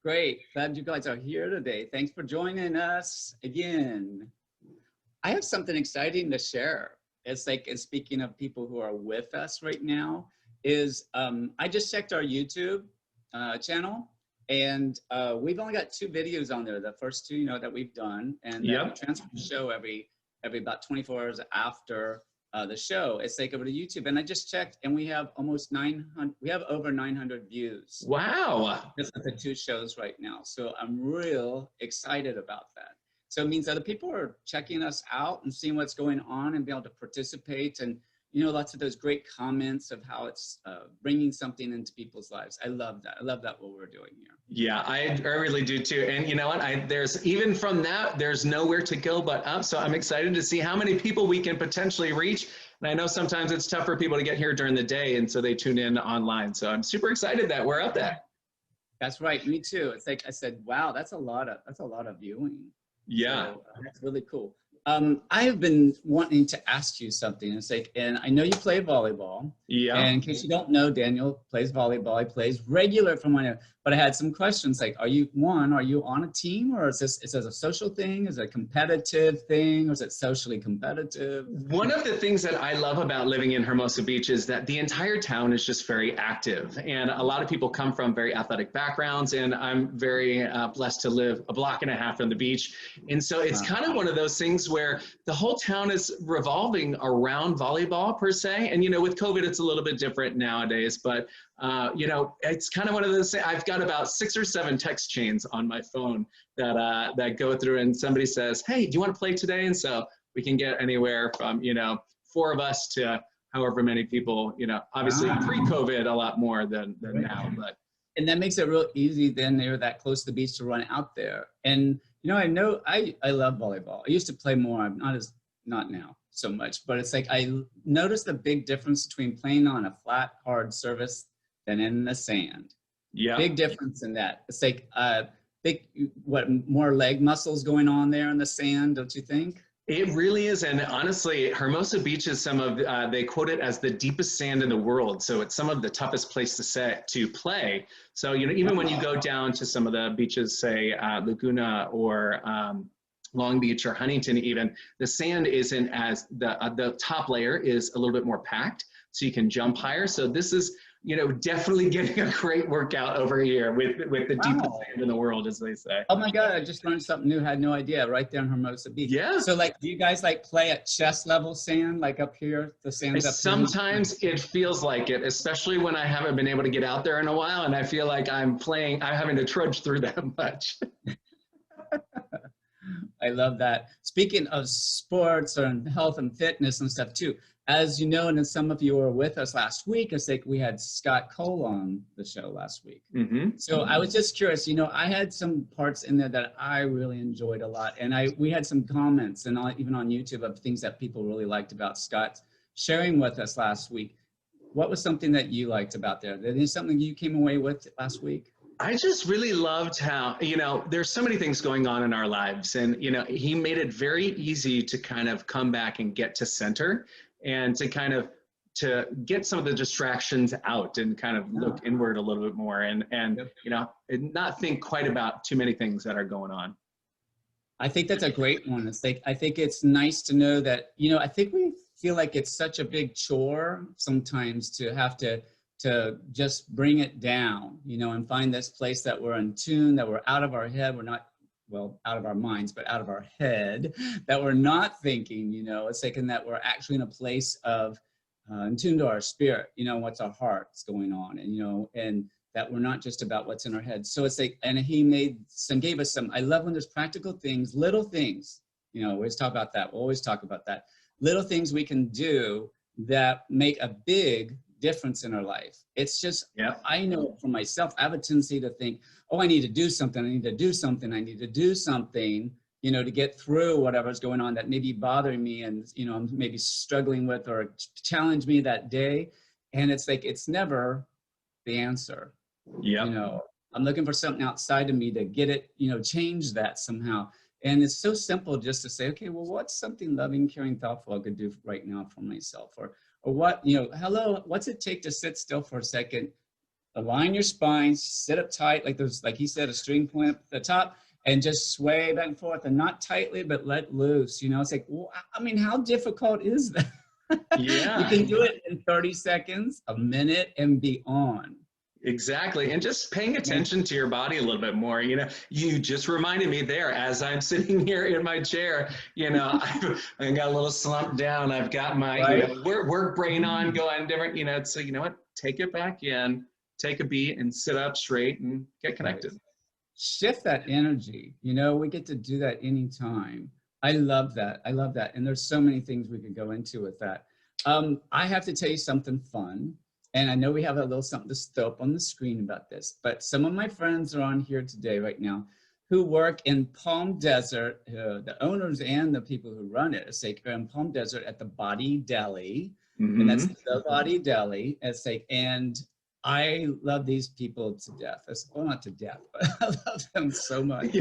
Great. Glad you guys are here today. Thanks for joining us again. I have something exciting to share. It's like, and speaking of people who are with us right now, is I just checked our YouTube channel, and we've only got 2 videos on there. The first 2, that we've done, and we transfer the show every about 24 hours after the show. It's like over to YouTube, and I just checked, and we have almost 900. We have over 900 views. Wow! Just the 2 shows right now, so I'm real excited about that. So it means other people are checking us out and seeing what's going on and be able to participate, and lots of those great comments of how it's bringing something into people's lives. I love that. I love that what we're doing here. Yeah, I really do too. And you know what? There's even from that, there's nowhere to go but up. So I'm excited to see how many people we can potentially reach. And I know sometimes it's tough for people to get here during the day, and so they tune in online. So I'm super excited that we're up there. That's right. Me too. It's like I said, wow, that's a lot of viewing. Yeah, so, that's really cool. I have been wanting to ask you something. It's like, and I know you play volleyball. Yeah. And in case you don't know, Daniel plays volleyball. He plays regular from when, but I had some questions like, are you on a team, or is this a social thing? Is it a competitive thing, or is it socially competitive? One of the things that I love about living in Hermosa Beach is that the entire town is just very active, and a lot of people come from very athletic backgrounds, and I'm very blessed to live a block and a half from the beach. And so it's kind of one of those things where the whole town is revolving around volleyball per se. And, with COVID, it's a little bit different nowadays, but it's kind of one of those things. I've got about 6 or 7 text chains on my phone that go through, and somebody says, hey, do you want to play today? And so we can get anywhere from, 4 of us to however many people, obviously pre-COVID a lot more than now, but. And that makes it real easy then. They're that close to the beach to run out there. And, I love volleyball. I used to play more. I'm not now so much, but it's like I noticed the big difference between playing on a flat, hard surface than in the sand. Yeah. Big difference in that. It's like more leg muscles going on there in the sand, don't you think? It really is. And honestly, Hermosa Beach is they quote it as the deepest sand in the world. So it's some of the toughest place to play. So, even when you go down to some of the beaches, say Laguna or Long Beach or Huntington even, the sand isn't as, the top layer is a little bit more packed, so you can jump higher. So this is, definitely getting a great workout over here with the deepest sand in the world, as they say. Oh my God, I just learned something new. Had no idea. Right there in Hermosa Beach. Yeah. So do you guys play at chest level sand, like up here? The sand's up here? Sometimes it feels like it, especially when I haven't been able to get out there in a while, and I feel like I'm having to trudge through that much. I love that. Speaking of sports and health and fitness and stuff too, as you know, and some of you were with us last week, it's like we had Scott Cole on the show last week. Mm-hmm. So I was just curious, I had some parts in there that I really enjoyed a lot. And we had some comments and even on YouTube of things that people really liked about Scott sharing with us last week. What was something that you liked about there? Is there something you came away with last week? I just really loved how, there's so many things going on in our lives, and, he made it very easy to kind of come back and get to center and to get some of the distractions out and kind of look inward a little bit more and not think quite about too many things that are going on. I think that's a great one. It's like, I think it's nice to know that, I think we feel like it's such a big chore sometimes to have to just bring it down, and find this place that we're in tune, that we're out of our head. We're not, out of our minds, but out of our head, that we're not thinking, it's like, and that we're actually in a place of in tune to our spirit, what's our heart's going on, and, and that we're not just about what's in our head. So it's like, and he gave us some, I love when there's practical things, little things, we always talk about that. We'll always talk about that. Little things we can do that make a big difference in our life. It's just, I know for myself, I have a tendency to think, oh, I need to do something. I need to do something. I need to do something, to get through whatever's going on that may be bothering me and, I'm maybe struggling with or challenge me that day. And it's like, it's never the answer. Yeah. I'm looking for something outside of me to get it, change that somehow. And it's so simple just to say, okay, well, what's something loving, caring, thoughtful I could do right now for myself? Or what, hello, what's it take to sit still for a second align your spine, sit up tight, like there's, like he said, a string point at the top, and just sway back and forth, and not tightly, but let loose. You know, it's like, well, I mean, how difficult is that? You Yeah. can do it in 30 seconds, a minute, and beyond. Exactly. And just paying attention to your body a little bit more. You know, you just reminded me there as I'm sitting here in my chair, you know, I got a little slumped down. I've got my, Right? you know, work brain on going different, you know, so you know what, take it back in, take a beat and sit up straight and get connected. Right. Shift that energy. You know, we get to do that anytime. I love that. I love that. And there's so many things we could go into with that. I have to tell you something fun. And I know we have a little something to throw up on the screen about this, but some of my friends are on here today right now who work in Palm Desert, the owners and the people who run it. It's like in Palm Desert at the Body Deli, and that's the Body Deli. It's like, and I love these people to death. Well, not to death, but I love them so much.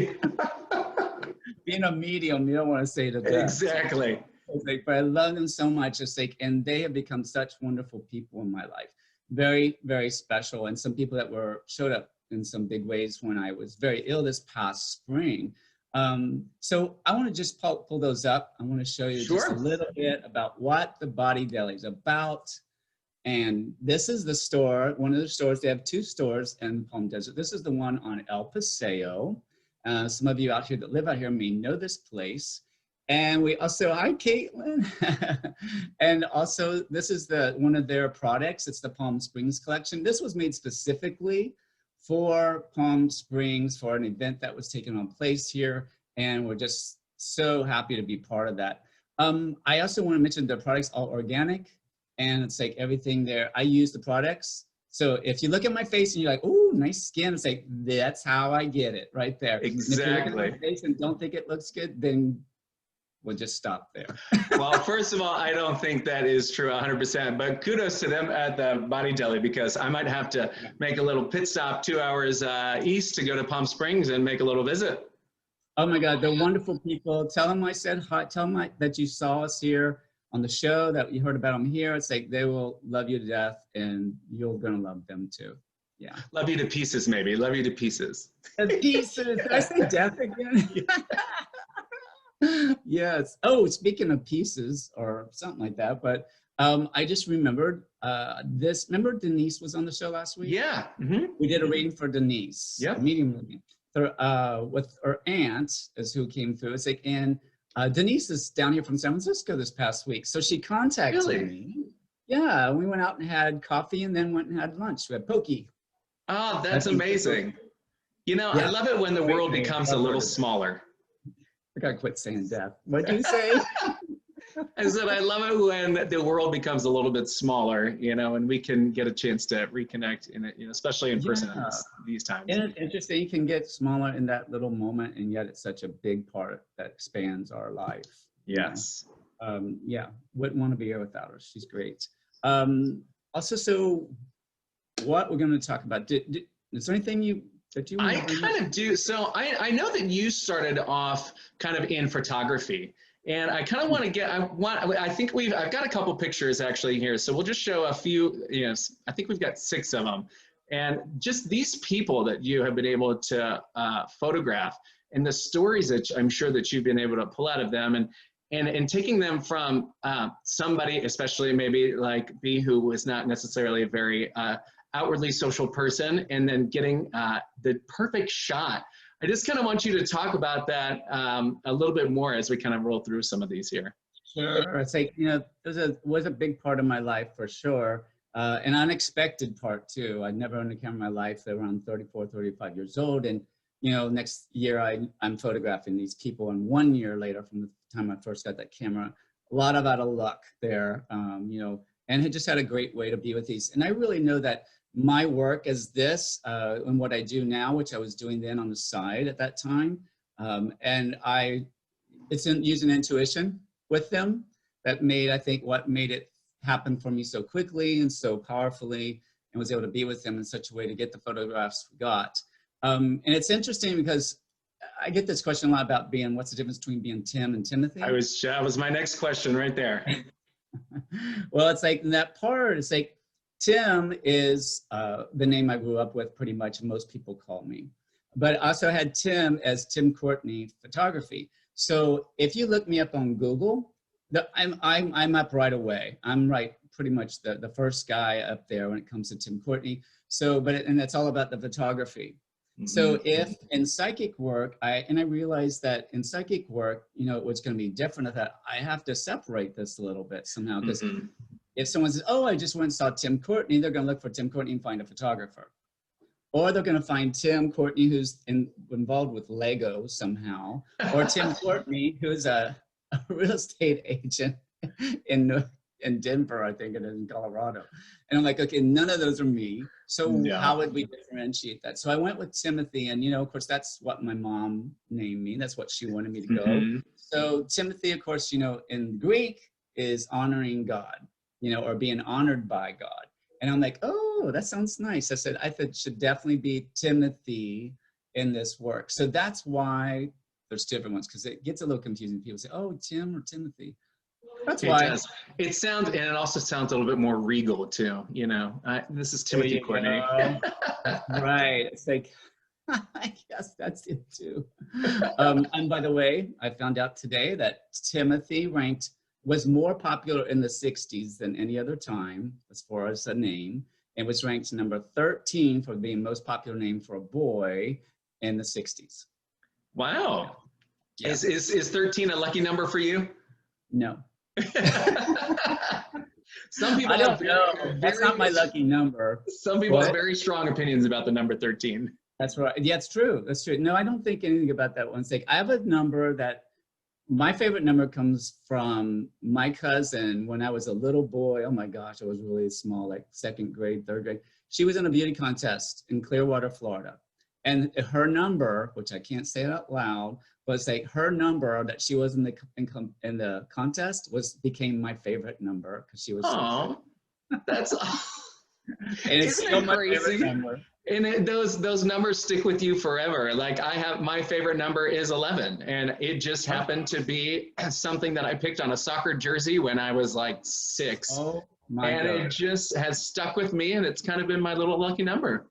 Being a medium, you don't want to say to death. Exactly. Like, but I love them so much. It's like, and they have become such wonderful people in my life. Very, very special. And some people that showed up in some big ways when I was very ill this past spring. So I want to just pull those up. I want to show you just a little bit about what the Body Deli is about. And this is the store, one of the stores. They have 2 stores in Palm Desert. This is the one on El Paseo. Some of you out here that live out here may know this place. And we also, hi Caitlin. And also this is one of their products. It's the Palm Springs collection. This was made specifically for Palm Springs for an event that was taken on place here. And we're just so happy to be part of that. I also want to mention the products all organic, and it's like everything there. I use the products. So if you look at my face and you're like, oh, nice skin, it's like, that's how I get it right there. Exactly. And if you look at my face and don't think it looks good, then we'll just stop there. Well, first of all, I don't think that is true 100%, but kudos to them at the Body Deli, because I might have to make a little pit stop 2 hours east to go to Palm Springs and make a little visit. Oh my God, they're wonderful people. Tell them I said hi. Tell them that you saw us here on the show, that you heard about them here. It's like they will love you to death, and you're gonna love them too. Yeah. Love you to pieces, maybe. Love you to pieces. Pieces. Did I say death again? Yes. Oh, speaking of pieces or something like that, but I just remembered this. Remember Denise was on the show last week? Yeah. We did a reading for Denise. Yeah. Medium reading. With her aunt is who came through. It's like, and Denise is down here from San Francisco this past week. So she contacted me. Yeah. We went out and had coffee and then went and had lunch. We had pokey. Oh, that's amazing. You know, I love it when the world becomes a little smaller. I gotta quit saying death. What did you say? I said, I love it when the world becomes a little bit smaller, you know, and we can get a chance to reconnect in it, you know, especially in person these times. And it's interesting, you can get smaller in that little moment, and yet it's such a big part that expands our life. Yes. Yeah, wouldn't want to be here without her. She's great. Also, so what we're going to talk about, is there anything that you I kind of do. So I know that you started off kind of in photography, and I kind of want to get, I think I've got a couple pictures actually here. So we'll just show a few, you know, I think we've got 6 of them, and just these people that you have been able to photograph, and the stories that I'm sure that you've been able to pull out of them, and taking them from somebody, especially maybe like me, who was not necessarily a very outwardly social person, and then getting the perfect shot. I just kind of want you to talk about that a little bit more as we kind of roll through some of these here. Sure. It's like, you know, was a big part of my life for sure. An unexpected part too. I'd never owned a camera in my life. They're around 34, 35 years old. And, you know, next year I'm photographing these people. And 1 year later from the time I first got that camera, a lot of out of luck there, you know, and had just had a great way to be with these. And I really know that my work as this and what I do now, which I was doing then on the side at that time. And it's using intuition with them that made, I think, what made it happen for me so quickly and so powerfully, and was able to be with them in such a way to get the photographs we got. And it's interesting because I get this question a lot about what's the difference between being Tim and Timothy? That was my next question right there. Well, it's like in that part, it's like, Tim is the name I grew up with pretty much, and most people call me. But I also had Tim as Tim Courtney Photography. So if you look me up on Google, I'm up right away. I'm right, pretty much the first guy up there when it comes to Tim Courtney. So, and it's all about the photography. So if in psychic work, I realized that in psychic work, you know, what's going to be different, that I have to separate this a little bit somehow, because if someone says, oh, I just went and saw Tim Courtney, they're going to look for Tim Courtney and find a photographer. Or they're going to find Tim Courtney, who's involved with Lego somehow, or Tim Courtney, who's a real estate agent in Denver, I think it is, in Colorado. And I'm like, okay, none of those are me. So how would we differentiate that? So I went with Timothy, and, you know, of course, that's what my mom named me. That's what she wanted me to go. So Timothy, of course, you know, in Greek is honoring God, you know, or being honored by God. And I'm like, oh, that sounds nice. I said, I thought it should definitely be Timothy in this work. So that's why there's two different ones, because it gets a little confusing. People say, oh, Tim or Timothy. That's why. Does. It sounds, and it also sounds a little bit more regal too, you know. This is Timothy Courtney. Right. It's like, I guess that's it too. And by the way, I found out today that Timothy was more popular in the 60s than any other time as far as a name. It was ranked number 13 for being most popular name for a boy in the 60s. Wow. Yeah. Is 13 a lucky number for you? No. Some people don't know. That's not my lucky number. Some people have very strong opinions about the number 13. That's right. Yeah, it's true. That's true. No, I don't think anything about that one. I have a number that, my favorite number comes from my cousin when I was a little boy. Oh my gosh, I was really small, like second grade, third grade. She was in a beauty contest in Clearwater, Florida. And her number, which I can't say out loud, was like her number that she was in the contest became my favorite number, because she was. Oh, that's and it's still my favorite number. And those numbers stick with you forever. Like my favorite number is 11, and it just happened to be something that I picked on a soccer jersey when I was like 6. Oh my God. It just has stuck with me, and it's kind of been my little lucky number.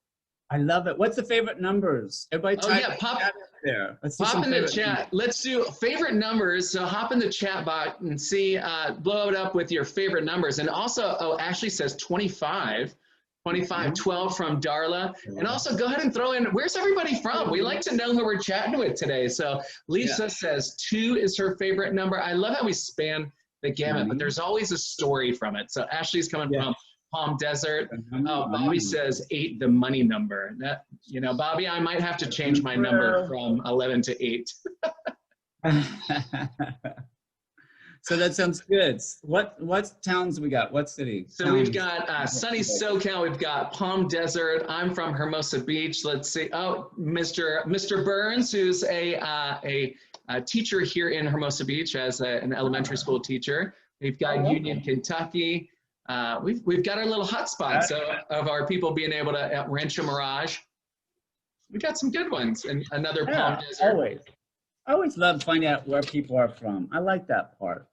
I love it. What's the favorite numbers? Everybody type pop there. Let's pop in the chat. Let's do favorite numbers. So hop in the chat bot and see, blow it up with your favorite numbers. And also, Ashley says 25. 12 from Darla. And also go ahead and throw in, where's everybody from? We like to know who we're chatting with today. So Lisa says 2 is her favorite number. I love how we span the gamut, but there's always a story from it. So Ashley's coming from Palm Desert. Bobby says 8, the money number. That, you know, Bobby, I might have to change my number from 11 to 8. So that sounds good. What towns we got? What city? So we've got sunny SoCal. We've got Palm Desert. I'm from Hermosa Beach. Let's see. Oh, Mr. Burns, who's a teacher here in Hermosa Beach as an elementary school teacher. We've got Union, Kentucky. We've got our little hotspots of our people being able to at Rancho Mirage. We got some good ones, and another Palm Desert. I always love finding out where people are from. I like that part.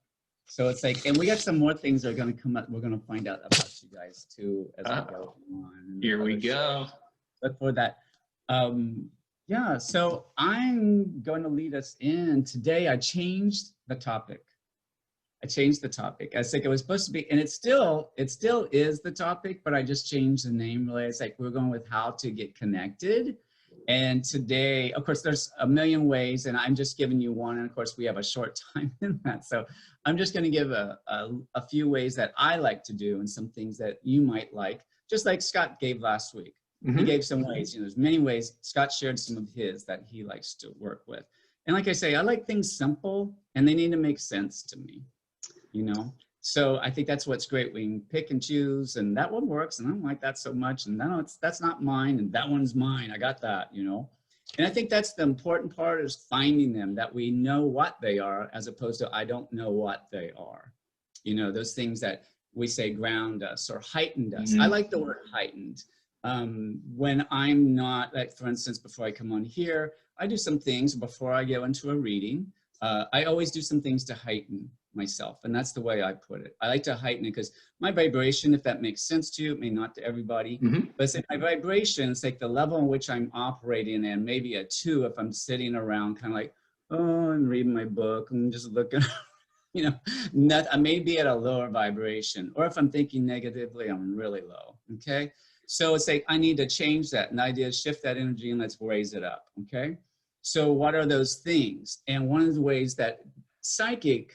So it's like, and we got some more things that are going to come up. We're going to find out about you guys too as we go on. Here we go. Look for that. Yeah, so I'm going to lead us in today. I changed the topic. I think it was supposed to be, and it still is the topic, but I just changed the name. Really, it's like we're going with how to get connected. And today, of course, there's a million ways, and I'm just giving you one. And of course, we have a short time in that. So I'm just going to give a few ways that I like to do and some things that you might like, just like Scott gave last week. He gave some ways. You know, there's many ways. Scott shared some of his that he likes to work with. And like I say, I like things simple, and they need to make sense to me, you know? So I think that's what's great. We can pick and choose, and that one works, and I don't like that so much, and that's not mine, and that one's mine. I got that, you know? And I think that's the important part, is finding them, that we know what they are, as opposed to I don't know what they are. You know, those things that we say ground us or heightened us. I like the word heightened. When I'm not, like for instance, before I come on here, I do some things before I go into a reading. I always do some things to heighten myself. And that's the way I put it. I like to heighten it because my vibration, if that makes sense to you, it may not to everybody, but it's my vibration, it's like the level in which I'm operating in, maybe a 2 if I'm sitting around kind of like, oh, I'm reading my book, I'm just looking, you know, I may be at a lower vibration, or if I'm thinking negatively, I'm really low, okay? So it's like, I need to change that. And the idea is shift that energy and let's raise it up, okay? So what are those things? And one of the ways that psychic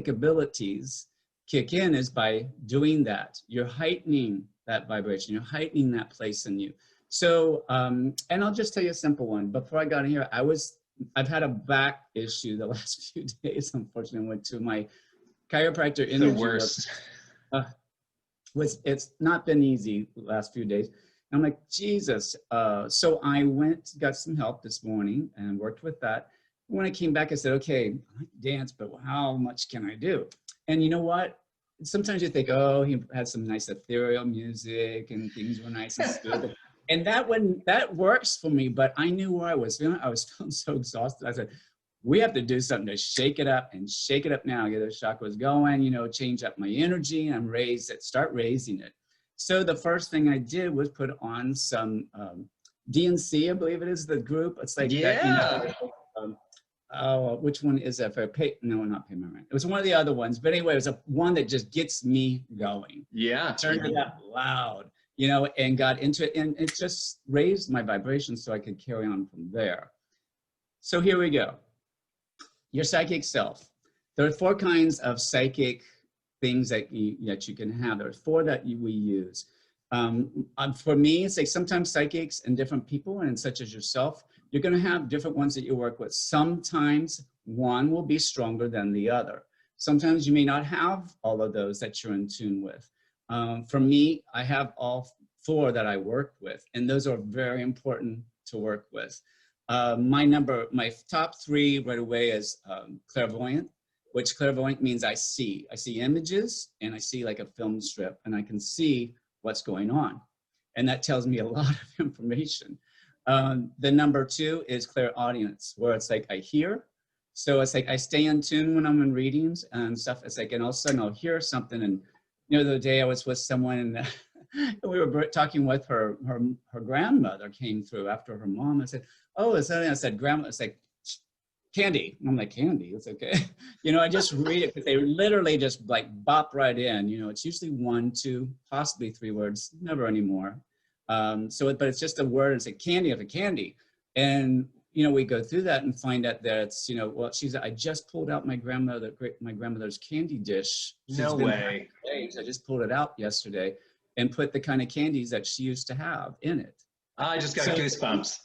abilities kick in is by doing that. You're heightening that vibration. You're heightening that place in you. So, and I'll just tell you a simple one. Before I got in here, I've had a back issue the last few days. Unfortunately, I went to my chiropractor interview. The worst. It's not been easy the last few days. And I'm like, Jesus. So I got some help this morning and worked with that. When I came back, I said, okay, I like to dance, but how much can I do? And you know what? Sometimes you think, oh, he had some nice ethereal music and things were nice and smooth. And that works for me, but I knew where I was feeling. I was feeling so exhausted. I said, we have to do something to shake it up and shake it up now, get those chakras going, you know, change up my energy and start raising it. So the first thing I did was put on some DNC, I believe it is the group. It's like, that, you know, oh, which one is that? No, not Payment Rent. It was one of the other ones. But anyway, it was one that just gets me going. Yeah. Turned it up loud, you know, and got into it. And it just raised my vibration so I could carry on from there. So here we go. Your psychic self. There are 4 kinds of psychic things that you can have. There's 4 that we use. For me, it's like sometimes psychics and different people, and such as yourself, you're going to have different ones that you work with. Sometimes one will be stronger than the other. Sometimes you may not have all of those that you're in tune with. For me, I have all 4 that I work with, and those are very important to work with. My top 3 right away is clairvoyant, which clairvoyant means I see images and I see like a film strip and I can see what's going on. And that tells me a lot of information. The number 2 is clairaudience, where it's like I hear. So it's like I stay in tune when I'm in readings and stuff. It's like, and all of a sudden I'll hear something. And you know, the other day I was with someone and we were talking with her grandmother came through after her mom. I said, oh, is that? I said, grandma, it's like candy. And I'm like, candy, it's okay. You know, I just read it because they literally just like bop right in. You know, it's usually 1, 2, possibly 3 words, never anymore. But it's just a word. It's like candy of a candy. And, you know, we go through that and find out that it's, you know, well, I just pulled out my grandmother's candy dish. No way. I just pulled it out yesterday and put the kind of candies that she used to have in it. I just got goosebumps.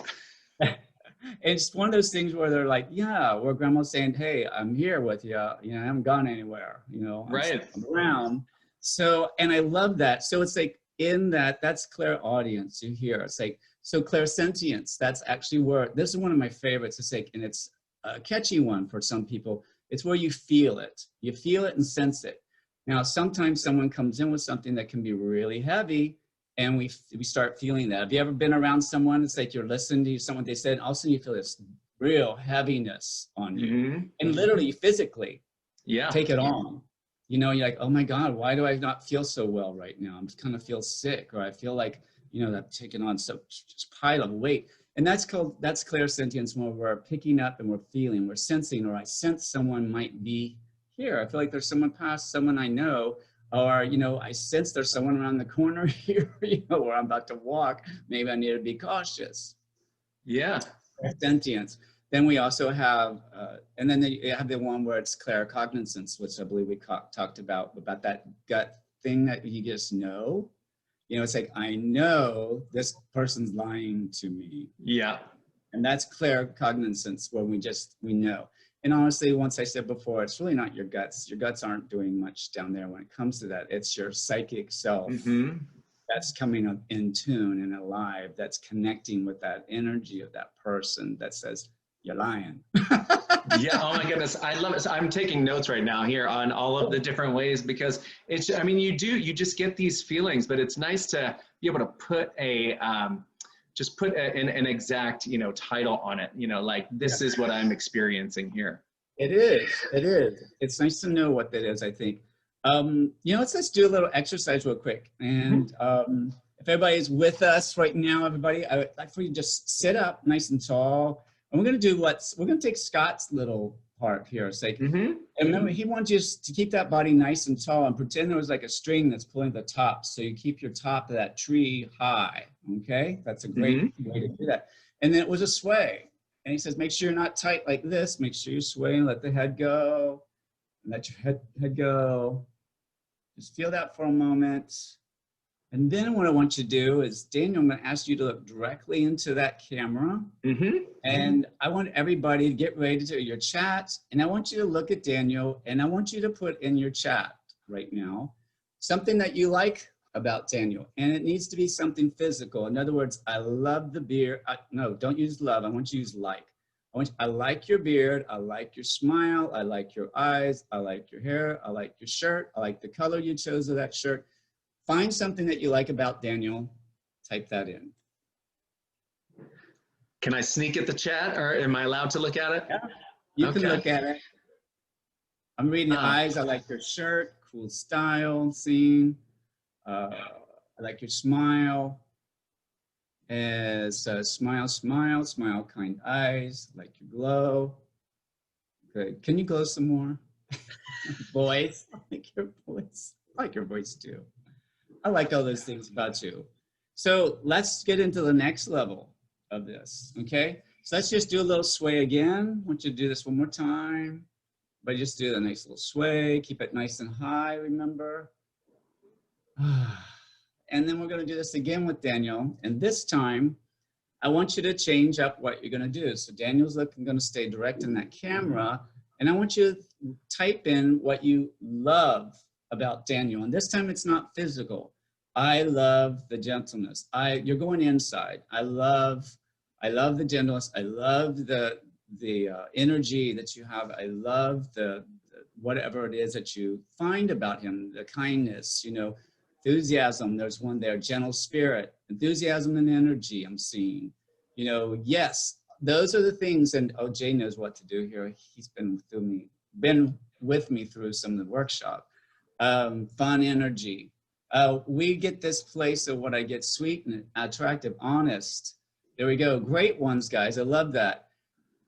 It's one of those things where they're like, yeah, where grandma's saying, hey, I'm here with you. You know, I haven't gone anywhere, you know, I'm around. So, and I love that. So it's like in that's clairaudience you hear. It's like, so clairsentience, that's actually where, this is one of my favorites. It's like, and it's a catchy one for some people. It's where you feel it. You feel it and sense it. Now, sometimes someone comes in with something that can be really heavy and we start feeling that. Have you ever been around someone? It's like you're listening to someone, they said, and all of a sudden you feel this real heaviness on you. And literally, physically, take it on. You know, you're like, oh my God, why do I not feel so well right now? I'm just kind of feel sick, or I feel like, you know, that taking on so just pile of weight. And that's clairsentience, where we're picking up and we're feeling, we're sensing, or I sense someone might be here. I feel like there's someone past, someone I know, or, you know, I sense there's someone around the corner here, you know, where I'm about to walk. Maybe I need to be cautious. Yeah. Sentience. Then we also have, and then you have the one where it's claircognizance, which I believe we talked about that gut thing that you just know. You know, it's like, I know this person's lying to me. Yeah. And that's claircognizance, where we know. And honestly, once I said before, it's really not your guts. Your guts aren't doing much down there when it comes to that. It's your psychic self that's coming up in tune and alive, that's connecting with that energy of that person that says, you're lying. Yeah, oh my goodness, I love it. So I'm taking notes right now here on all of the different ways, because it's, I mean, you just get these feelings, but it's nice to be able to put an exact, you know, title on it, you know, like this is what I'm experiencing here. It is. It is. It's nice to know what that is, I think. Let's do a little exercise real quick. And if everybody's with us right now, everybody, I would like for you to just sit up nice and tall. And we're going to do we're going to take Scott's little part here. It's like, and remember, he wants you to keep that body nice and tall and pretend there was like a string that's pulling the top. So you keep your top of that tree high. Okay. That's a great way to do that. And then it was a sway. And he says, make sure you're not tight like this. Make sure you sway and let the head go. And let your head go. Just feel that for a moment. And then what I want you to do is, Daniel, I'm going to ask you to look directly into that camera. And I want everybody to get ready to do your chat. And I want you to look at Daniel. And I want you to put in your chat right now something that you like about Daniel, and it needs to be something physical. In other words, I love the beard. No, don't use love. I want you to use like. I like your beard. I like your smile. I like your eyes. I like your hair. I like your shirt. I like the color you chose of that shirt. Find something that you like about Daniel. Type that in. Can I sneak at the chat, or am I allowed to look at it? Yeah, you can look at it. I'm reading the eyes. I like your shirt. Cool style, scene. I like your smile. As smile, smile, smile, kind eyes. I like your glow. Good. Can you glow some more? Voice. I like your voice. I like your voice too. I like all those things about you. So let's get into the next level of this. Okay. So let's just do a little sway again. I want you to do this one more time. But just do a nice little sway. Keep it nice and high, remember? And then we're going to do this again with Daniel. And this time, I want you to change up what you're going to do. So Daniel's going to stay direct in that camera. And I want you to type in what you love about Daniel. And this time, it's not physical. I love the gentleness. You're going inside. I love the gentleness. I love the energy that you have. I love the whatever it is that you find about him, the kindness, enthusiasm. There's one there, gentle spirit, enthusiasm and energy I'm seeing. Yes, those are the things. And Jay knows what to do here. He's been with me through some of the workshop. Fun energy. We get this place of what I get, sweet and attractive, honest. There we go. Great ones, guys. I love that.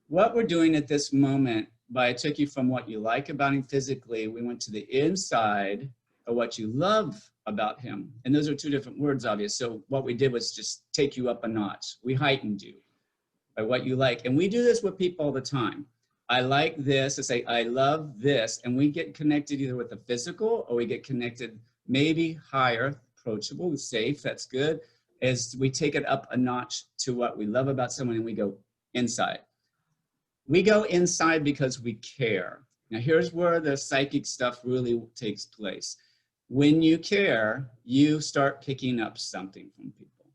What we're doing at this moment, I took you from what you like about him physically, we went to the inside of what you love about him. And those are two different words, obviously. So what we did was just take you up a notch. We heightened you by what you like. And we do this with people all the time. I like this. I say, I love this. And we get connected either with the physical, or we get connected maybe higher, approachable, safe. That's good. As we take it up a notch to what we love about someone, and we go inside. We go inside because we care. Now, here's where the psychic stuff really takes place. When you care, you start picking up something from people.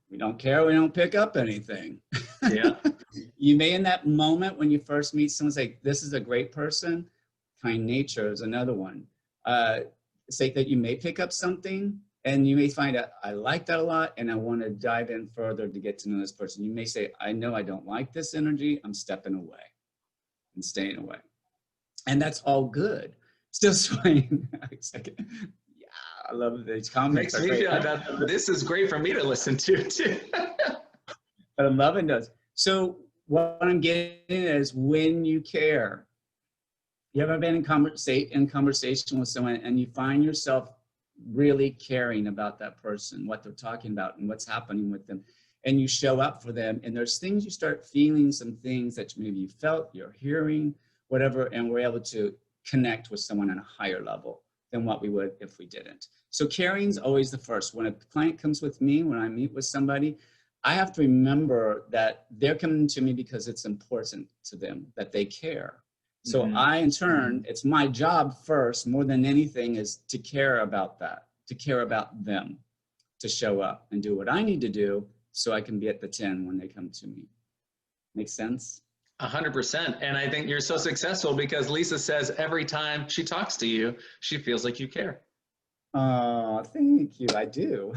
We don't care, we don't pick up anything. Yeah. You may, in that moment when you first meet someone, say, this is a great person. Kind nature is another one. Say that you may pick up something, and you may find out, I like that a lot, and I want to dive in further to get to know this person. You may say, I know I don't like this energy. I'm stepping away and staying away. And that's all good. Still swaying. Yeah, I love these comments. Makes me feel that this is great for me to listen to too. But I'm loving those. So what I'm getting is, when you care, you ever been in conversation with someone and you find yourself really caring about that person, what they're talking about and what's happening with them, and you show up for them, and there's things you start feeling, some things that maybe you felt, you're hearing, whatever, and we're able to connect with someone on a higher level than what we would if we didn't. So caring is always the first. When a client comes with me, when I meet with somebody, I have to remember that they're coming to me because it's important to them, that they care. So I, in turn, it's my job first, more than anything, is to care about that, to care about them, to show up and do what I need to do so I can be at the 10 when they come to me. Make sense? 100%. And I think you're so successful because Lisa says every time she talks to you, she feels like you care. Oh, thank you. I do.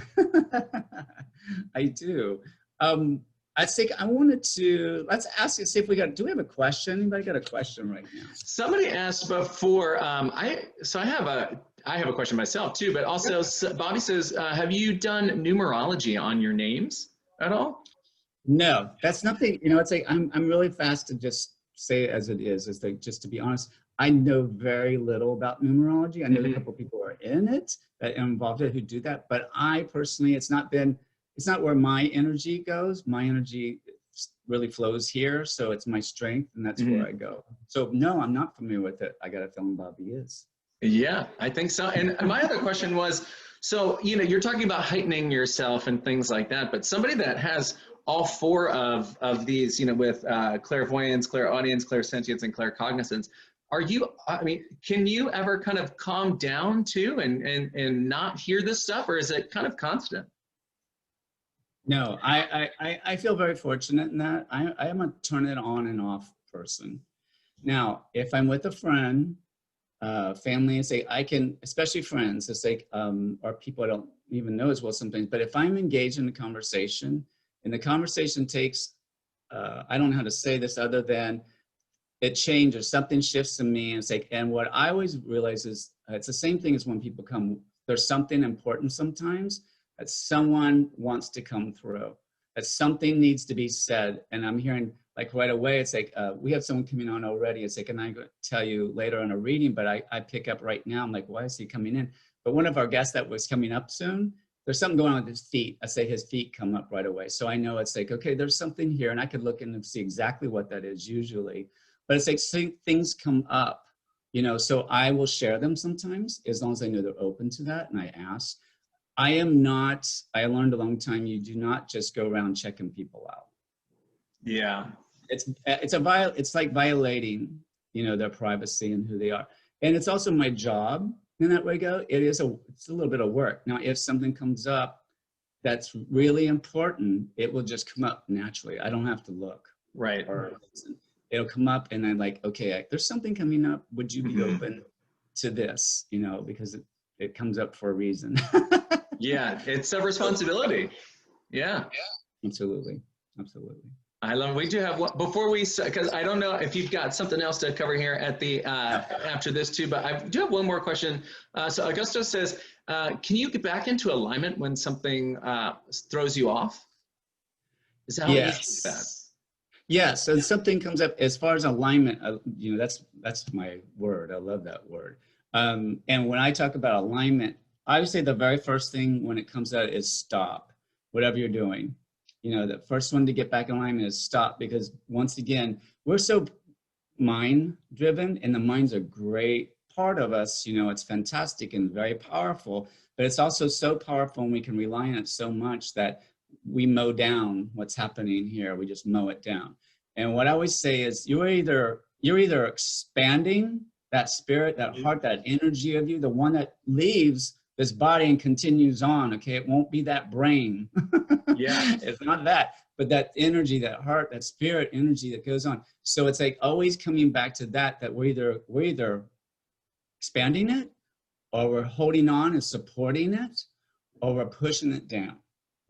I do. I think I wanted to, let's ask you, see if do we have a question? Anybody got a question right now? Somebody asked before, so I have a question myself too, but also Bobby says, have you done numerology on your names at all? No, that's nothing, it's like, I'm really fast to just say it as it is. It's like, just to be honest, I know very little about numerology. I know a couple of people are in it, that are involved in it, who do that, but I personally, it's not where my energy goes. My energy really flows here, so it's my strength, and that's where I go. So no, I'm not familiar with it. I got a feeling Bobby is. Yeah, I think so. And my other question was, so, you're talking about heightening yourself and things like that, but somebody that has all four of these, with clairvoyance, clairaudience, clairsentience, and claircognizance, can you ever kind of calm down too and not hear this stuff, or is it kind of constant? No, I feel very fortunate in that. I am a turn it on and off person. Now, if I'm with a friend, family, and say I can, especially friends, it's like, or people I don't even know as well sometimes, but if I'm engaged in a conversation and the conversation takes, I don't know how to say this other than it changes, something shifts in me, and it's like, and what I always realize is it's the same thing as when people come, there's something important sometimes that someone wants to come through, that something needs to be said. And I'm hearing like right away, it's like, we have someone coming on already. It's like, and I'm going to tell you later in a reading, but I pick up right now. I'm like, why is he coming in? But one of our guests that was coming up soon, there's something going on with his feet. I say his feet come up right away. So I know it's like, okay, there's something here, and I could look in and see exactly what that is usually. But it's like things come up, so I will share them sometimes as long as I know they're open to that, and I ask. I learned a long time, you do not just go around checking people out. Yeah. It's like violating, their privacy and who they are. And it's also my job in that way it's a little bit of work. Now, if something comes up that's really important, it will just come up naturally. I don't have to look. Right. Or it'll come up and I'm like, okay, there's something coming up. Would you be open to this? Because it comes up for a reason. Yeah, it's a responsibility. Yeah. Absolutely. I love it. We do have before we, because I don't know if you've got something else to cover here at the after this too, but I do have one more question. So Augusto says, can you get back into alignment when something throws you off? Is that how you do that? Yes, so something comes up as far as alignment, that's my word. I love that word. And when I talk about alignment, I would say the very first thing when it comes out is stop, whatever you're doing. The first one to get back in alignment is stop, because once again, we're so mind driven, and the mind's a great part of us. It's fantastic and very powerful, but it's also so powerful, and we can rely on it so much that we mow down what's happening here. We just mow it down. And what I always say is you're either expanding that spirit, that heart, that energy of you, the one that leaves this body and continues on. Okay, it won't be that brain. Yeah, it's not that, but that energy, that heart, that spirit energy that goes on. So it's like always coming back to that we're either expanding it, or we're holding on and supporting it, or we're pushing it down.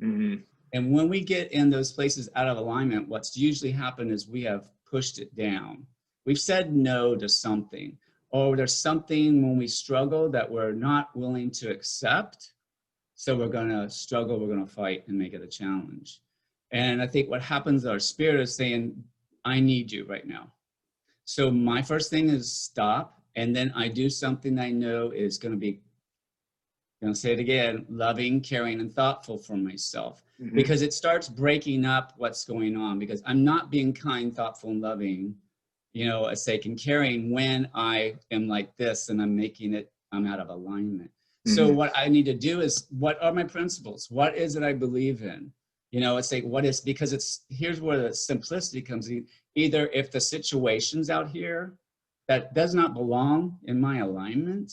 And when we get in those places out of alignment, what's usually happened is we have pushed it down. We've said no to something, or there's something when we struggle that we're not willing to accept. So we're going to struggle, we're going to fight and make it a challenge. And I think what happens, our spirit is saying, I need you right now. So my first thing is stop. And then I do something I know is going to be, I'm going to say it again, loving, caring, and thoughtful for myself. Because it starts breaking up what's going on, because I'm not being kind, thoughtful, and loving, a sake and caring when I am like this and I'm out of alignment. So what I need to do is, what are my principles? What is it I believe in? It's like, here's where the simplicity comes in. Either if the situation's out here that does not belong in my alignment,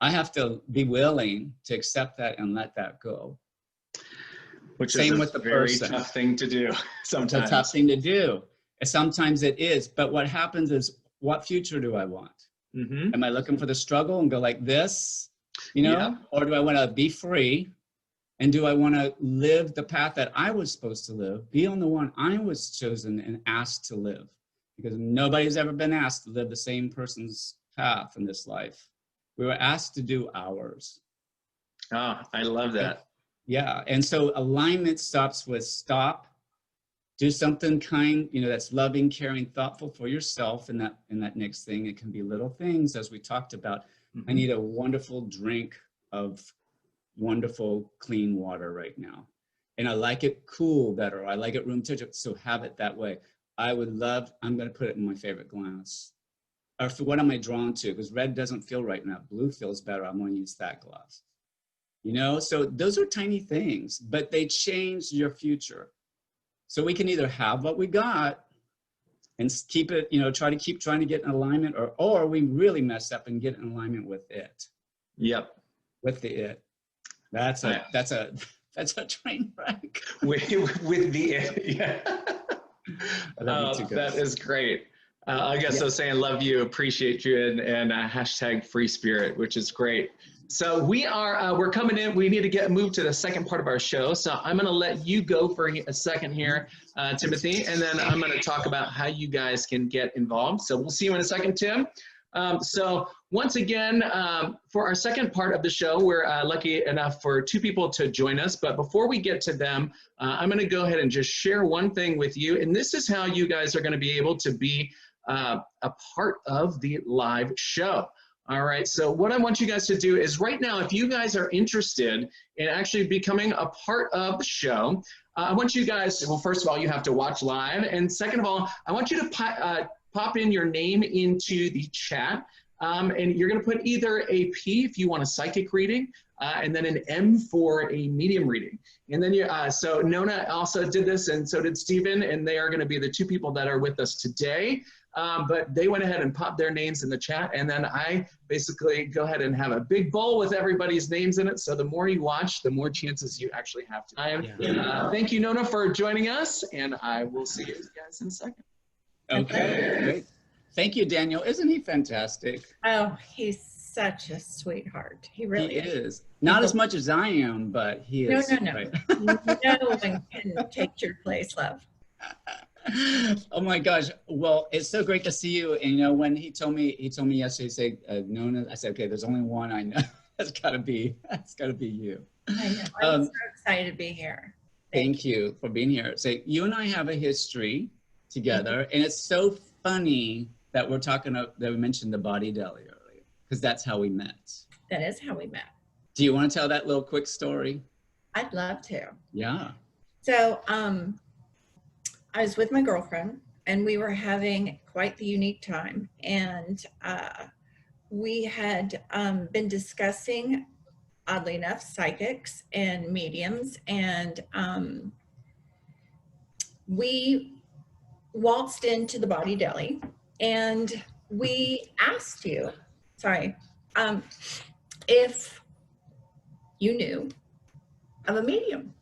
I have to be willing to accept that and let that go. Which Same is with the very person. tough thing to do sometimes. It's a tough thing to do. And sometimes it is. But what happens is, what future do I want? Am I looking for the struggle and go like this, or do I want to be free And do I want to live the path that I was supposed to live, be on the one I was chosen and asked to live? Because nobody's ever been asked to live the same person's path in this life. We were asked to do ours. Oh, I love that. Yeah, and so alignment stops with stop, do something kind, you know, that's loving, caring, thoughtful for yourself in that next thing. It can be little things, as we talked about. I need a wonderful drink of wonderful, clean water right now. And I like it cool better. I like it room temperature, so have it that way. I'm going to put it in my favorite glass. Or for what am I drawn to? Because red doesn't feel right now. Blue feels better. I'm going to use that glass. You know, so those are tiny things, but they change your future. So we can either have what we got and keep it, you know, trying to get in alignment, or we really mess up and get in alignment with it. Yep. With the it. That's a train wreck. with the it, yeah. That is great. I guess I was saying love you, appreciate you, and hashtag free spirit, which is great. So we're coming in. We need to move to the second part of our show. So I'm going to let you go for a second here, Timothy, and then I'm going to talk about how you guys can get involved. So we'll see you in a second, Tim. So once again, for our second part of the show, we're lucky enough for two people to join us. But before we get to them, I'm going to go ahead and just share one thing with you. And this is how you guys are going to be able to be a part of the live show. All right, so what I want you guys to do is right now, if you guys are interested in actually becoming a part of the show, I want you guys, well, first of all, you have to watch live. And second of all, I want you to pop in your name into the chat. And you're going to put either a P if you want a psychic reading, and then an M for a medium reading. And then so Nona also did this, and so did Stephen, and they are going to be the two people that are with us today. But they went ahead and popped their names in the chat, and then I basically go ahead and have a big bowl with everybody's names in it. So the more you watch, the more chances you actually have to. Thank you, Nona, for joining us, and I will see you guys in a second. Okay, great. Thank you, Daniel. Isn't he fantastic? Oh, he's such a sweetheart. He really is. Not as much as I am, but he is. No. Right? No one can take your place, love. Oh my gosh. Well, it's so great to see you. And you know, when he told me yesterday, Nona, I said, okay, there's only one I know. That's gotta be you. I know. I'm so excited to be here. Thank you for being here. So you and I have a history together, and it's so funny that that we mentioned the Body Deli earlier, because that's how we met. That is how we met. Do you want to tell that little quick story? I'd love to. Yeah. So, I was with my girlfriend, and we were having quite the unique time. And we had been discussing, oddly enough, psychics and mediums. And we waltzed into the Body Deli, and we asked you, if you knew of a medium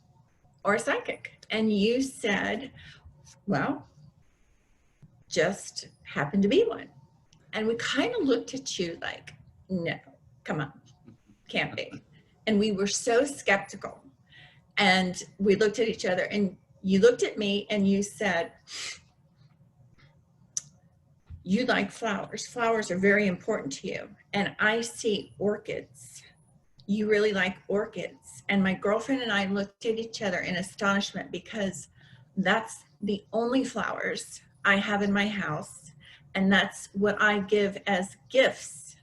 or a psychic. And you said, well, just happened to be one. And we kind of looked at you like, no, come on, can't be. And we were so skeptical. And we looked at each other, and you looked at me and you said, you like flowers. Flowers are very important to you. And I see orchids. You really like orchids. And my girlfriend and I looked at each other in astonishment, because that's the only flowers I have in my house. And that's what I give as gifts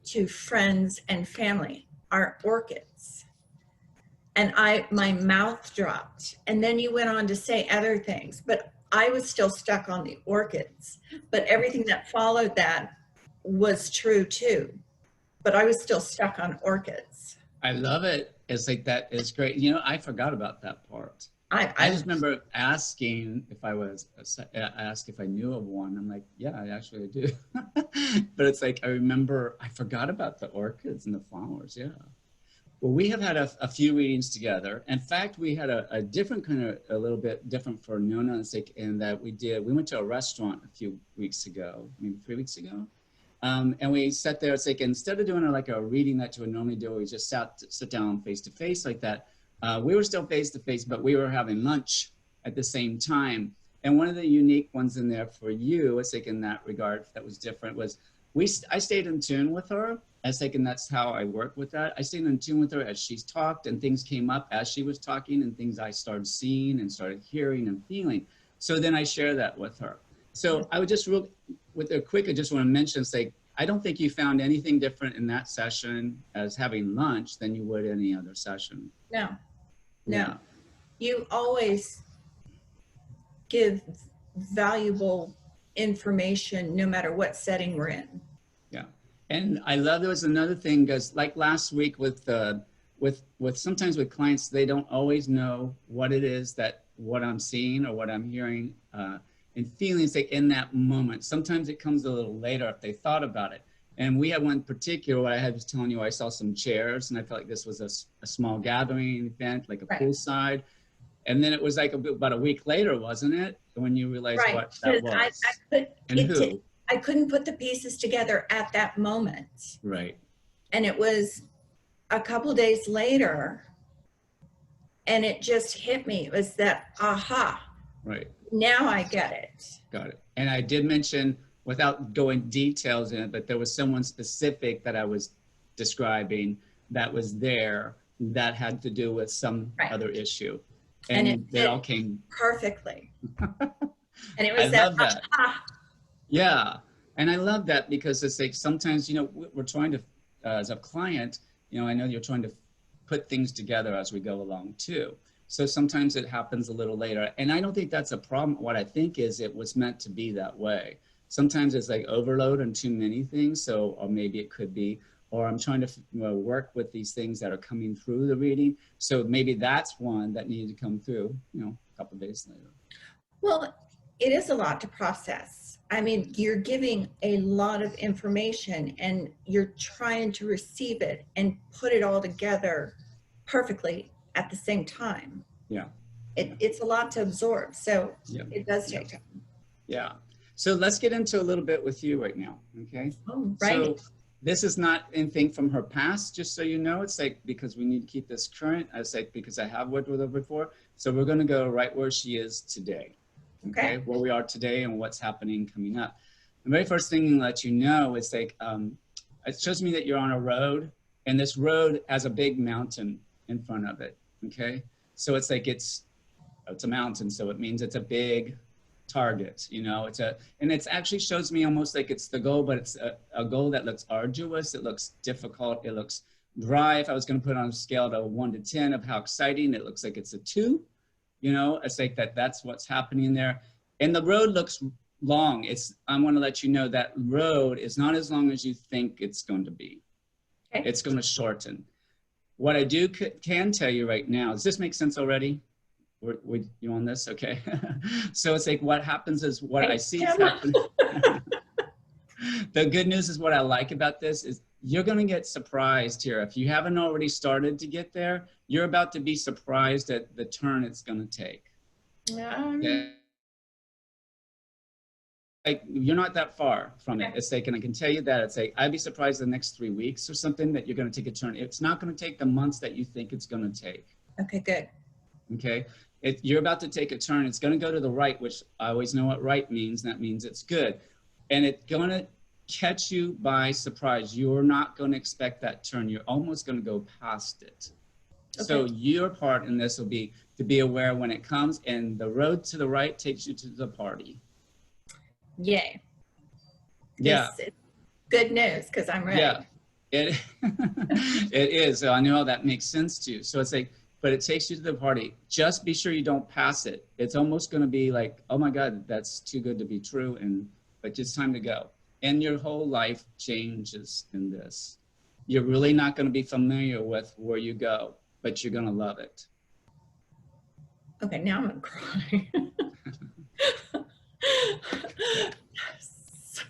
to friends and family, are orchids. And my mouth dropped. And then you went on to say other things, but I was still stuck on the orchids. But everything that followed that was true too. But I was still stuck on orchids. I love it. It's like, that is great. You know, I forgot about that part. I just remember asking if I knew of one. I'm like, yeah, I actually do. But it's like, I forgot about the orchids and the flowers. Yeah. Well, we have had a few readings together. In fact, we had a different kind of, a little bit different for Nona, in that we went to a restaurant a few weeks ago, maybe 3 weeks ago. And we sat there, it's like, instead of doing like a reading that you would normally do, we just sit down face to face like that. we were still face to face, but we were having lunch at the same time. And one of the unique ones in there for you, I think in that regard, that was different, was I stayed in tune with her. I think, and that's how I work with that. I stayed in tune with her as she's talked, and things came up as she was talking, and things I started seeing and started hearing and feeling. So then I share that with her. So I would just with a quick, I just want to mention, it's like, I don't think you found anything different in that session as having lunch than you would any other session. No, no. Yeah. You always give valuable information no matter what setting we're in. Yeah. And I love, there was another thing, because like last week with sometimes with clients, they don't always know what it is what I'm seeing or what I'm hearing and feeling, say, in that moment. Sometimes it comes a little later if they thought about it. And we had one particular, what I was telling you, I saw some chairs and I felt like this was a small gathering event, like a poolside. And then it was like about a week later, wasn't it? When you realized what that was. I couldn't put the pieces together at that moment. Right. And it was a couple of days later, and it just hit me. It was that aha. Right. Now I get it. Got it. And I did mention, without going details in it, but there was someone specific that I was describing that was there that had to do with some other issue. And they all came perfectly. And it was I love that. Aha. Yeah. And I love that, because it's like sometimes, you know, we're trying to, as a client, you know, I know you're trying to put things together as we go along too. So sometimes it happens a little later. And I don't think that's a problem. What I think is it was meant to be that way. Sometimes it's like overload and too many things. So, or maybe it could be, or I'm trying to work with these things that are coming through the reading. So maybe that's one that needed to come through, you know, a couple of days later. Well, it is a lot to process. I mean, you're giving a lot of information and you're trying to receive it and put it all together perfectly at the same time. Yeah. It's a lot to absorb. So it does take time. Yeah. So let's get into a little bit with you right now. Okay. Oh, right. So this is not anything from her past, just so you know. It's like, because we need to keep this current. I was like, because I have worked with her before. So we're going to go right where she is today. Okay. Where we are today and what's happening coming up. The very first thing to let you know is like, it shows me that you're on a road, and this road has a big mountain in front of it. Okay. So it's like, it's a mountain. So it means it's a big target, you know, and it's actually shows me almost like it's the goal, but it's a goal that looks arduous. It looks difficult. It looks dry. If I was going to put it on a scale to 1 to 10 of how exciting, it looks like it's a 2. You know, it's like that's what's happening there. And the road looks long. I want to let you know that road is not as long as you think it's going to be. Okay. It's going to shorten. What I can tell you right now, does this make sense already? You on this? Okay. So it's like what happens is what I see is happening. The good news is what I like about this is you're going to get surprised here. If you haven't already started to get there, you're about to be surprised at the turn it's going to take. Okay? Like, you're not that far from it. It's like, and I can tell you that it's like, I'd be surprised the next 3 weeks or something that you're going to take a turn. It's not going to take the months that you think it's going to take. Okay, good. Okay. You're about to take a turn. It's going to go to the right, which I always know what right means. That means it's good. And it's going to catch you by surprise. You're not going to expect that turn. You're almost going to go past it. Okay. So your part in this will be to be aware when it comes, and the road to the right takes you to the party. Yay. Yeah. It's good news, because I'm ready. Yeah. It is. So I know that makes sense to you. So it's like, but it takes you to the party. Just be sure you don't pass it. It's almost going to be like, oh my God, that's too good to be true. But it's time to go. And your whole life changes in this. You're really not going to be familiar with where you go, but you're going to love it. Okay, now I'm going to cry.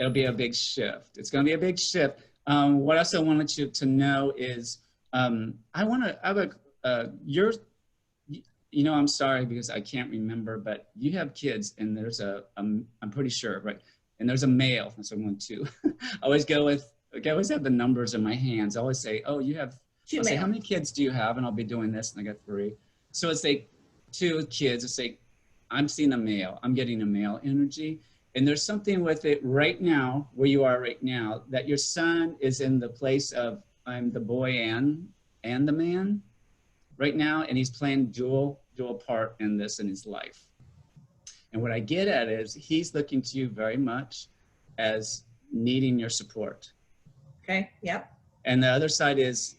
It'll be a big shift. It's going to be a big shift. What else I wanted you to know is, I'm sorry because I can't remember, but you have kids, and there's I'm pretty sure, right? And there's a male, that's what I want to. I always have the numbers in my hands. I always say, oh, you have Two I'll say, male. how many kids do you have? And I'll be doing this, and I got 3. So it's like 2 kids. It's like, I'm seeing a male. I'm getting a male energy. And there's something with it right now, where you are right now, that your son is in the place of, I'm the boy and the man right now, and he's playing dual part in this in his life. And what I get at is he's looking to you very much as needing your support. Okay. Yep. And the other side is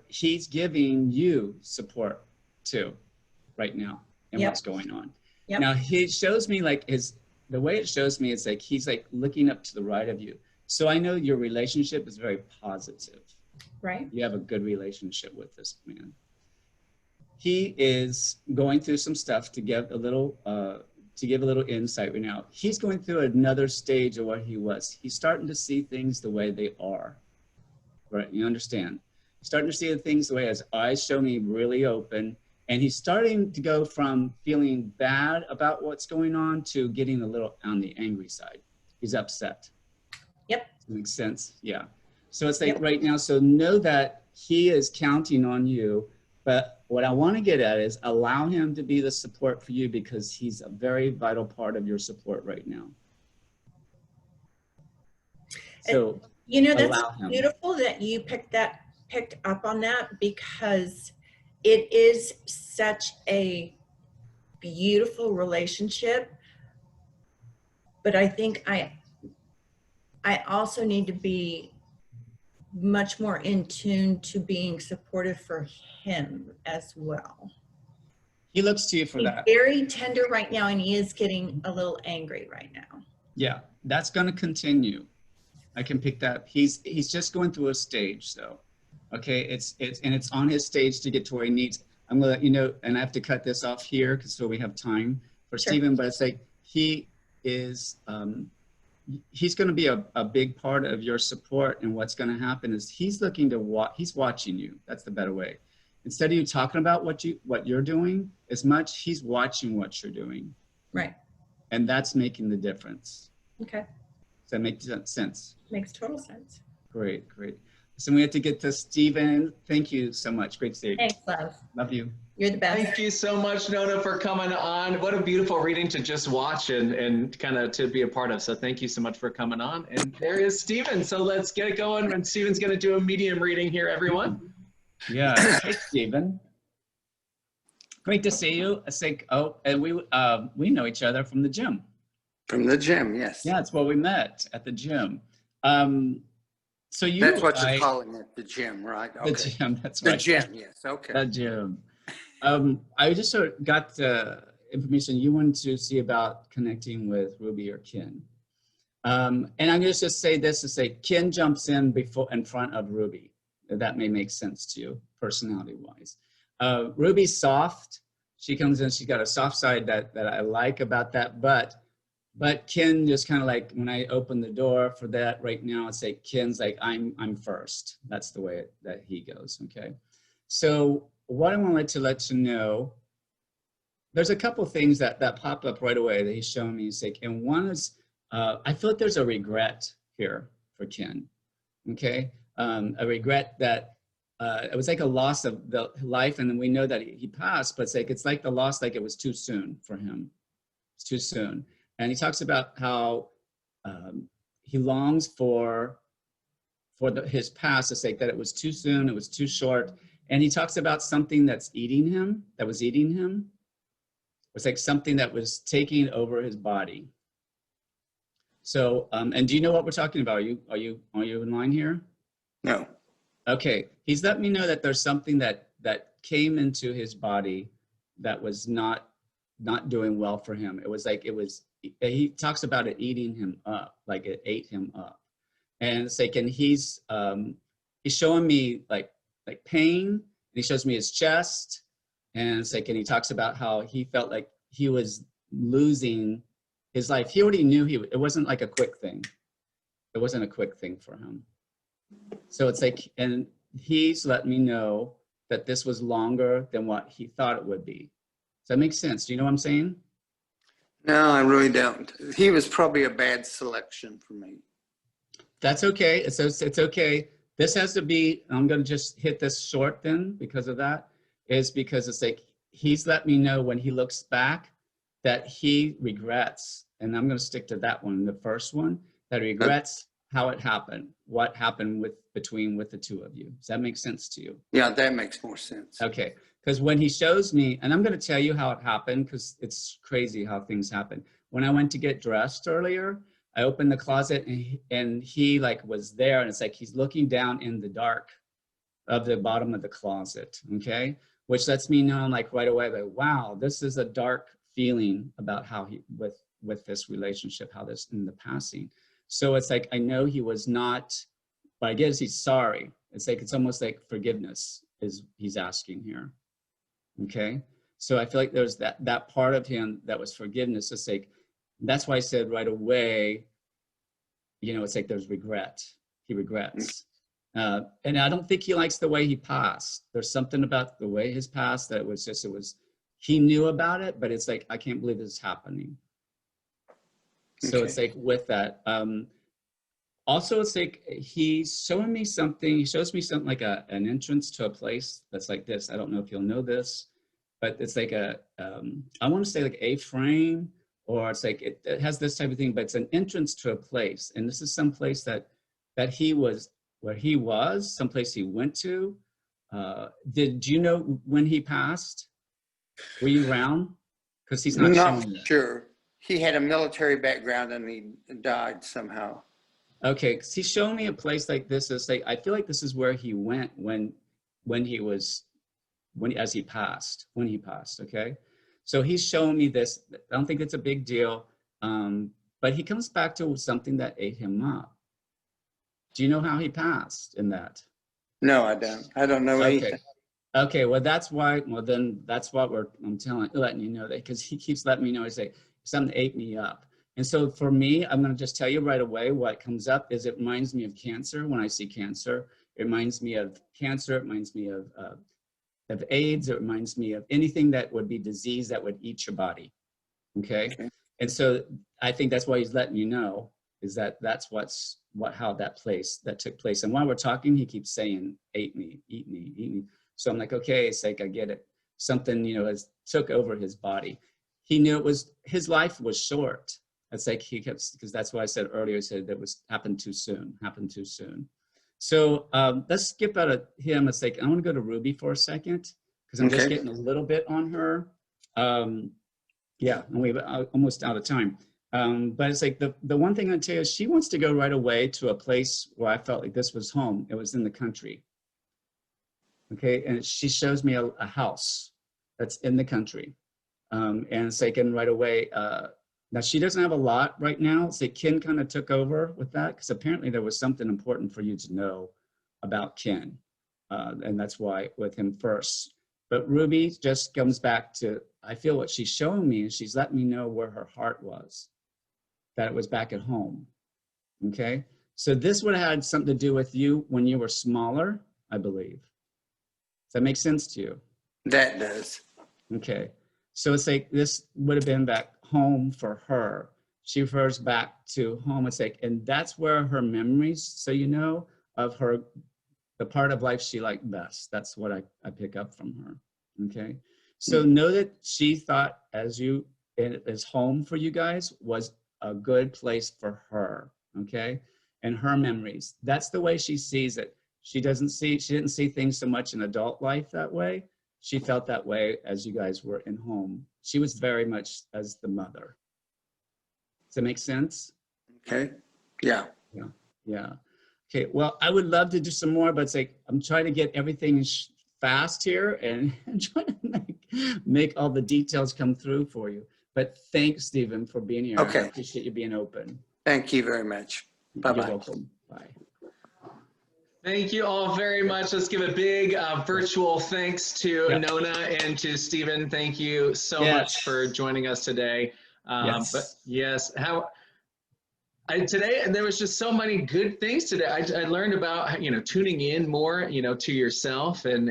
he's giving you support too right now in Yep. what's going on. Yep. Now he shows me like the way it shows me, it's like he's like looking up to the right of you. So I know your relationship is very positive. Right. You have a good relationship with this man. He is going through some stuff to give a little insight right now. He's going through another stage of what he was. He's starting to see things the way they are. Right? You understand? He's starting to see the things the way his eyes show me really open. And he's starting to go from feeling bad about what's going on to getting a little on the angry side. He's upset. Yep. Makes sense? Yeah. So it's like Yep. right now, so know that he is counting on you. But what I want to get at is allow him to be the support for you, because he's a very vital part of your support right now. So You know, that's allow him. beautiful that you picked up on that, because it is such a beautiful relationship. But I think I also need to be much more in tune to being supportive for him as well. He looks to you for He's that. very tender right now, and he is getting a little angry right now. Yeah, that's going to continue. I can pick that. He's just going through a stage, though. Okay, it's on his stage to get to where he needs. I'm gonna let you know, and I have to cut this off here because so we have time for Sure. Stephen. But it's like he is. He's going to be a big part of your support, and what's going to happen is he's looking to watch. He's watching you. That's the better way. Instead of you talking about what you're doing, as much he's watching what you're doing. Right. And that's making the difference. Okay. Does that make sense? Makes total sense. Great. So we have to get to Stephen. Thank you so much. Great to see you. Thanks, love. Love you. You're the best. Thank you so much, Nona, for coming on. What a beautiful reading to just watch and kind of to be a part of. So thank you so much for coming on. And there is Stephen. So let's get it going. And Stephen's going to do a medium reading here, everyone. Yeah. Hey, Stephen. Great to see you. I think, and we know each other from the gym. From the gym, yes. Yeah, it's where we met, at the gym. So you. That's what you're calling it, the gym, right? Okay. The gym, that's The right. gym, yes, okay. The gym. I just sort of got the information you wanted to see about connecting with Ruby or Kin. And I'm going to just say this to say Kin jumps in front of Ruby. That may make sense to you, personality-wise. Ruby's soft. She comes in, she's got a soft side that I like about that, but Kin just kind of like, when I open the door for that right now, it's like Kin's like, I'm first. That's the way that he goes, okay? So what I want to let you know, there's a couple things that pop up right away that he's showing me. He's like, and one is, I feel like there's a regret here for Kin, okay? A regret that it was like a loss of the life, and then we know that he passed, but it's like the loss, like it was too soon for him. It's too soon. And he talks about how he longs for his past, to say that it was too soon, it was too short. And he talks about something that was eating him. It's like something that was taking over his body. So, and do you know what we're talking about? Are you in line here? No. Okay. He's let me know that there's something that came into his body that was not doing well for him. It was like, he talks about it eating him up, like it ate him up. And it's like, and he's showing me like pain, and he shows me his chest, and it's like, and he talks about how he felt like he was losing his life. He already knew it wasn't like a quick thing. It wasn't a quick thing for him. So it's like, and he's let me know that this was longer than what he thought it would be. Does that make sense? Do you know what I'm saying? No, I really don't. He was probably a bad selection for me. That's okay. It's okay. This has to be, I'm going to just hit this short then because of that, is because it's like he's let me know when he looks back that he regrets, and I'm going to stick to that one, the first one, that he regrets how it happened, what happened with the two of you. Does that make sense to you? Yeah, that makes more sense. Okay, because when he shows me, and I'm going to tell you how it happened because it's crazy how things happen. When I went to get dressed earlier, I opened the closet and he like was there, and it's like he's looking down in the dark of the bottom of the closet, okay? Which lets me know, like right away, like, wow, this is a dark feeling about how he, with this relationship, how this in the passing. So it's like, I know he was not, but I guess he's sorry. It's like, it's almost like forgiveness is he's asking here, okay? So I feel like there's that part of him that was forgiveness. It's like, that's why I said right away, you know, it's like there's regret. He regrets. And I don't think he likes the way he passed. There's something about the way his passed that was just, he knew about it, but it's like, I can't believe this is happening. So it's like with that. Also, it's like he's showing me something. He shows me something like an entrance to a place that's like this. I don't know if you'll know this, but it's like I want to say like a frame, or it's like it has this type of thing, but it's an entrance to a place. And this is some place that he was, where he was, someplace he went to. Did you know when he passed? Were you around? Because he's not showing that. Sure. He had a military background and he died somehow. Okay, because he's showing me a place like this. It's like, I feel like this is where he went when he passed, okay? So he's showing me this. I don't think it's a big deal, but he comes back to something that ate him up. Do you know how he passed in that? No, I don't. I don't know anything. Okay, well, that's why, then that's what I'm letting you know that, because he keeps letting me know, he's like, something ate me up. And so for me, I'm going to just tell you right away what comes up is it reminds me of cancer. When I see cancer, it reminds me of cancer. It reminds me of AIDS. It reminds me of anything that would be disease that would eat your body. Okay. And so I think that's why he's letting you know is that's how that took place. And while we're talking, he keeps saying, ate me, eat me, eat me. So I'm like, okay, it's like, I get it. Something, has took over his body. He knew his life was short. It's like because that's why I said earlier, I said that happened too soon. So let's skip out of him. It's like, I want to go to Ruby for a second because I'm just getting a little bit on her. Yeah, and we're almost out of time. But it's like the one thing I'd tell you is she wants to go right away to a place where I felt like this was home. It was in the country. Okay, and she shows me a house that's in the country. And it's like, and right away, now she doesn't have a lot right now. So Ken kind of took over with that because apparently there was something important for you to know about Ken. And that's why with him first. But Ruby just comes back to, I feel what she's showing me is she's letting me know where her heart was, that it was back at home. Okay. So this would have had something to do with you when you were smaller, I believe. Does that make sense to you? That does. Okay. So it's like this would have been back home for her. She refers back to home. It's like, and that's where her memories, so of her, the part of life she liked best. That's what I pick up from her. Okay. So know that she thought as home for you guys was a good place for her. Okay. And her memories. That's the way she sees it. She didn't see things so much in adult life that way. She felt that way as you guys were in home. She was very much as the mother. Does that make sense? Okay. Yeah. Yeah. Okay. Well, I would love to do some more, but it's like I'm trying to get everything fast here and trying to make all the details come through for you. But thanks, Stephen, for being here. Okay. I appreciate you being open. Thank you very much. Bye-bye. You're welcome. Bye. Thank you all very much. Let's give a big virtual thanks to Nona and to Stephen. Thank you so much for joining us today. But yes, today there was just so many good things today. I learned about tuning in more to yourself and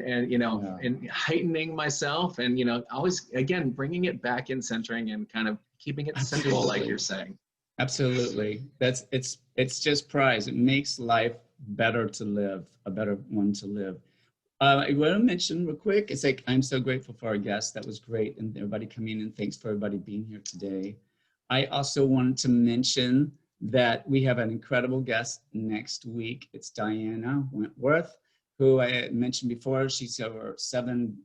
heightening myself and always again bringing it back in, centering and kind of keeping it simple like you're saying. Absolutely. It's just prize. It makes life better to live, a better one to live. I want to mention real quick, it's like, I'm so grateful for our guests. That was great. And everybody coming in, thanks for everybody being here today. I also wanted to mention that we have an incredible guest next week. It's Diana Wentworth, who I mentioned before. She's over seven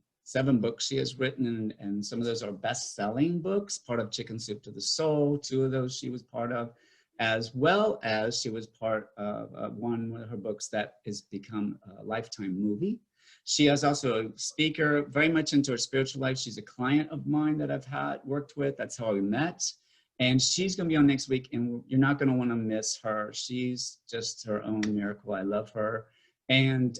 books she has written, and some of those are best-selling books, part of Chicken Soup to the Soul. 2 of those she was part of, as well as she was part of one of her books that has become a Lifetime movie. She is also a speaker, very much into her spiritual life. She's a client of mine that I've worked with. That's how we met. And she's going to be on next week, and you're not going to want to miss her. She's just her own miracle. I love her. And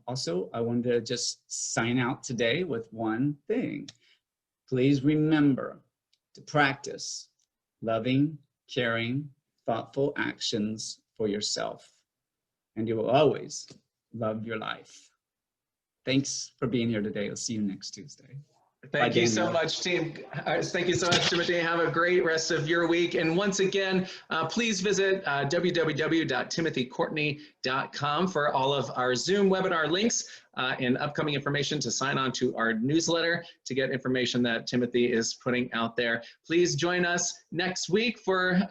also, I wanted to just sign out today with one thing. Please remember to practice loving, caring, thoughtful actions for yourself, and you will always love your life. Thanks for being here today. I'll see you next Tuesday. Thank you so much, team. Thank you so much, Timothy. Have a great rest of your week. And once again, please visit www.timothycourtney.com for all of our Zoom webinar links and upcoming information to sign on to our newsletter to get information that Timothy is putting out there. Please join us next week for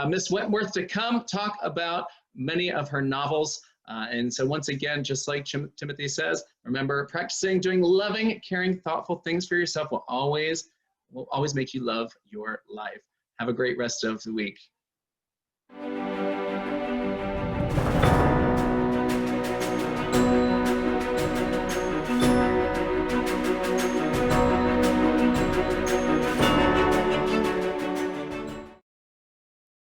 Miss Wentworth to come talk about many of her novels. And so once again, just like Timothy says, remember, practicing doing loving, caring, thoughtful things for yourself will always make you love your life. Have a great rest of the week.